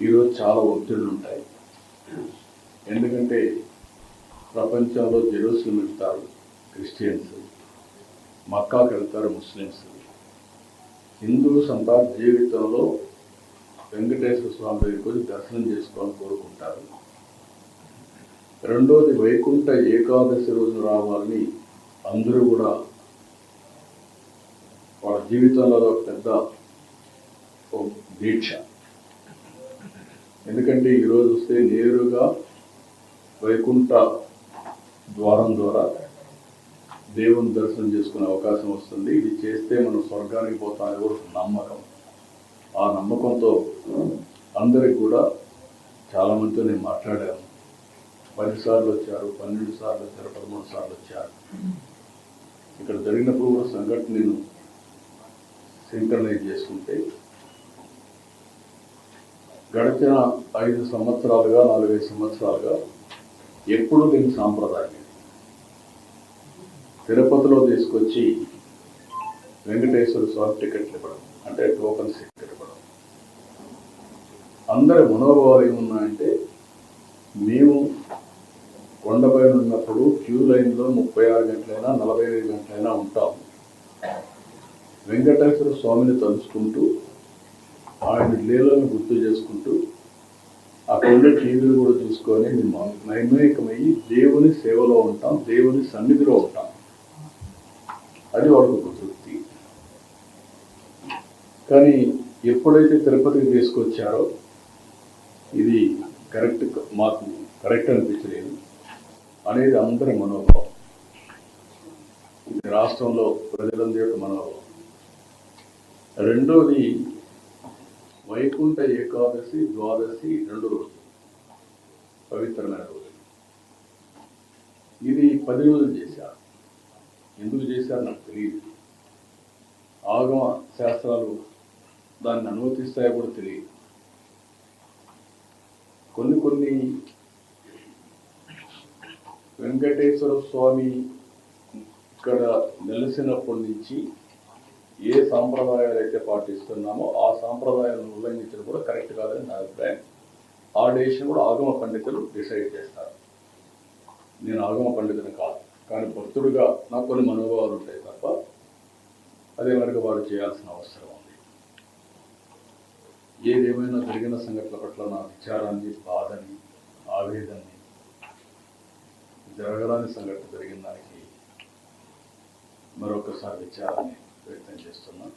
ఈరోజు చాలా ఒత్తిడులు ఉంటాయి. ఎందుకంటే ప్రపంచంలో జెరూసలేం వెళ్తారు క్రిస్టియన్స్, మక్కాకి వెళ్తారు ముస్లిమ్స్. హిందూస్ అంతా జీవితంలో వెంకటేశ్వర స్వామి దగ్గరికి వచ్చి దర్శనం చేసుకోవాలని కోరుకుంటారు. రెండోది వైకుంఠ ఏకాదశి రోజు రావాలని అందరూ కూడా వాళ్ళ జీవితంలో ఒక పెద్ద దీక్ష. ఎందుకంటే ఈరోజు వస్తే నేరుగా వైకుంఠ ద్వారం ద్వారా దేవుని దర్శనం చేసుకునే అవకాశం వస్తుంది. ఇది చేస్తే మనం స్వర్గానికి పోతామని కూడా నమ్మకం. ఆ నమ్మకంతో అందరికి కూడా చాలామందితో నేను మాట్లాడాను. 10 సార్లు వచ్చారు, 12 సార్లు వచ్చారు, 13 సార్లు వచ్చారు. ఇక్కడ జరిగినప్పుడు కూడా సంఘటన నేను సింక్రనైజ్ చేసుకుంటే గడిచిన 5 సంవత్సరాలుగా 4-5 సంవత్సరాలుగా ఎప్పుడూ దీని సాంప్రదాయం తిరుపతిలో తీసుకొచ్చి వెంకటేశ్వర స్వామి టికెట్లు ఇవ్వడం, అంటే టోకన్స్ టికెట్ ఇవ్వడం. అందరి మనోభావాలు ఏమున్నాయంటే, మేము కొండపైన ఉన్నప్పుడు క్యూ లైన్లో 36 గంటలైనా 45 గంటలైనా ఉంటాం. వెంకటేశ్వర స్వామిని తలుచుకుంటూ ఆయన లీలను గుర్తు చేసుకుంటూ అక్కడ టీవీలు కూడా చూసుకొని మేము నైమికమయ్యి దేవుని సేవలో ఉంటాం, దేవుని సన్నిధిలో ఉంటాం. అది వాళ్ళకు ఒక తృప్తి. కానీ ఎప్పుడైతే తిరుపతికి తీసుకొచ్చారో ఇది మాకు కరెక్ట్ అనిపించలేదు అనేది అందరి మనోభావం. ఇది రాష్ట్రంలో ప్రజలందరి యొక్క మనోభావం. రెండోది వైకుంఠ ఏకాదశి, ద్వాదశి 2 రోజులు పవిత్రమైన రోజులు. ఇది 10 రోజులు చేశారు. ఎందుకు చేశారు నాకు తెలియదు. ఆగమ శాస్త్రాలు దాన్ని అనుమతిస్తాయో కూడా తెలియదు. కొన్ని వెంకటేశ్వర స్వామి ఇక్కడ నెలసినప్పటి నుంచి ఏ సాంప్రదాయాలు అయితే పాటిస్తున్నామో ఆ సాంప్రదాయాలను ఉల్లంఘించడం కూడా కరెక్ట్ కాదని నా అభిప్రాయం. ఆ డెసిషన్ కూడా ఆగమ పండితులు డిసైడ్ చేస్తారు. నేను ఆగమ పండితుని కాదు, కానీ భక్తుడిగా నాకు కొన్ని మనోభావాలు ఉంటాయి తప్ప అదే వరకు వారు చేయాల్సిన అవసరం ఉంది. ఏదేమైనా జరిగిన సంఘటనల పట్ల నా విచారాన్ని, బాధని, ఆవేదనని, జరగరాని సంఘటన జరిగిన దానికి మరొకసారి విచారాన్ని వ్యక్తం చేస్తున్నాను.